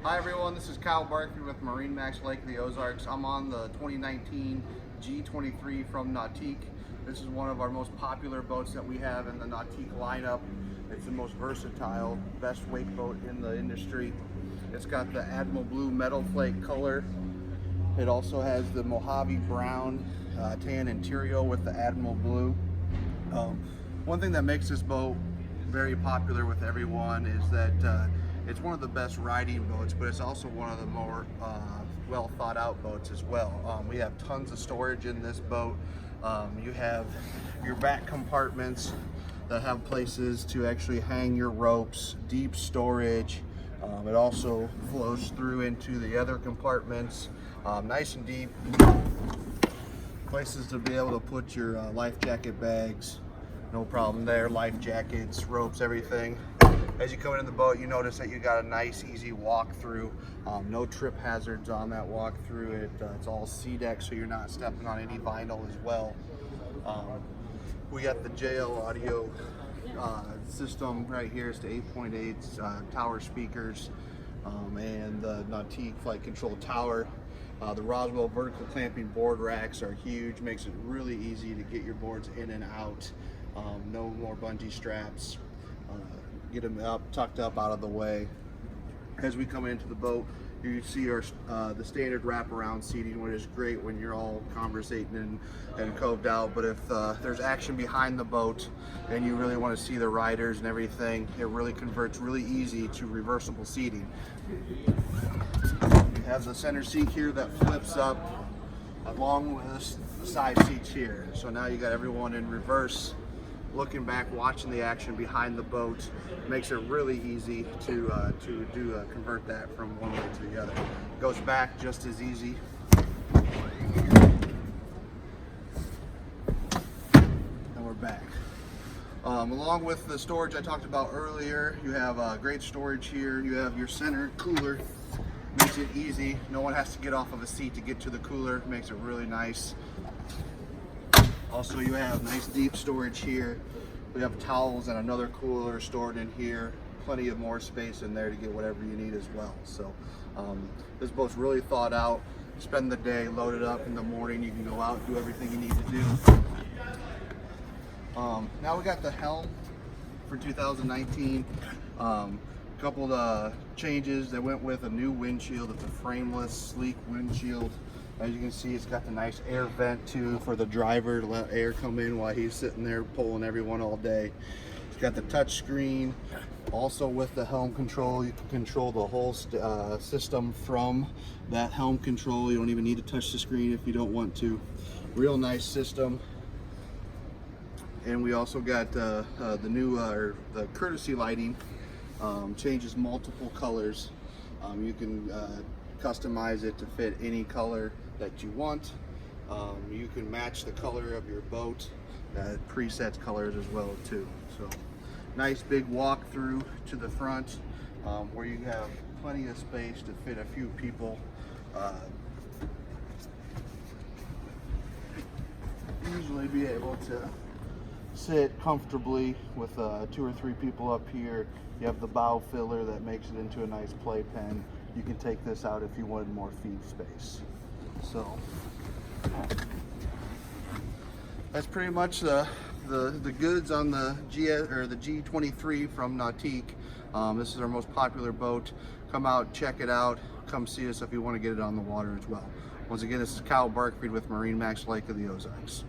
Hi everyone, this is Kyle Barkley with MarineMax Lake Ozarks. I'm on the 2019 G23 from Nautique. This is one of our most popular boats that we have in the Nautique lineup. It's the most versatile, best wake boat in the industry. It's got the Admiral Blue metal flake color. It also has the Mojave brown tan interior with the Admiral Blue. One thing that makes this boat very popular with everyone is that it's one of the best riding boats, but it's also one of the more well thought out boats as well. We have tons of storage in this boat. You have your back compartments that have places to actually hang your ropes, deep storage. It also flows through into the other compartments, nice and deep. Places to be able to put your life jacket bags, no problem there. Life jackets, ropes, everything. As you come into the boat, you notice that you got a nice, easy walk through. No trip hazards on that walk through. It's all C-deck, so you're not stepping on any vinyl as well. We got the JL audio system right here. It's the 8.8 tower speakers and the Nautique flight control tower. The Roswell vertical clamping board racks are huge. Makes it really easy to get your boards in and out. No more bungee straps. Get them up, tucked up out of the way. As we come into the boat, you see our the standard wraparound seating, which is great when you're all conversating and coved out. But if there's action behind the boat and you really want to see the riders and everything, it really converts really easy to reversible seating. You have the center seat here that flips up along with the side seats here. So now you got everyone in reverse, looking back, watching the action behind the boat. Makes it really easy to convert that from one way to the other. Goes back just as easy. And we're back. Along with the storage I talked about earlier, you have great storage here. You have your center cooler. Makes it easy. No one has to get off of a seat to get to the cooler. Makes it really nice. Also, you have nice deep storage here. We have towels and another cooler stored in here. Plenty of more space in there to get whatever you need as well. So this boat's really thought out. Spend the day, load it up in the morning. You can go out, do everything you need to do. Now we got the helm for 2019. Couple of changes that went with a new windshield. It's a frameless, sleek windshield. As you can see, it's got the nice air vent too for the driver to let air come in while he's sitting there pulling everyone all day. It's got the touch screen. Also with the helm control, you can control the whole system from that helm control. You don't even need to touch the screen if you don't want to. Real nice system. And we also got the new the courtesy lighting. Changes multiple colors. You can customize it to fit any color that you want. You can match the color of your boat. Presets colors as well too. So nice big walk through to the front where you have plenty of space to fit a few people. Usually be able to sit comfortably with 2 or 3 people up here. You have the bow filler that makes it into a nice playpen. You can take this out if you wanted more feed space. So that's pretty much the goods on the G23 from Nautique. This is our most popular boat. Come out, check it out. Come see us if you want to get it on the water as well. Once again, this is Kyle Barkley with MarineMax Lake Ozarks.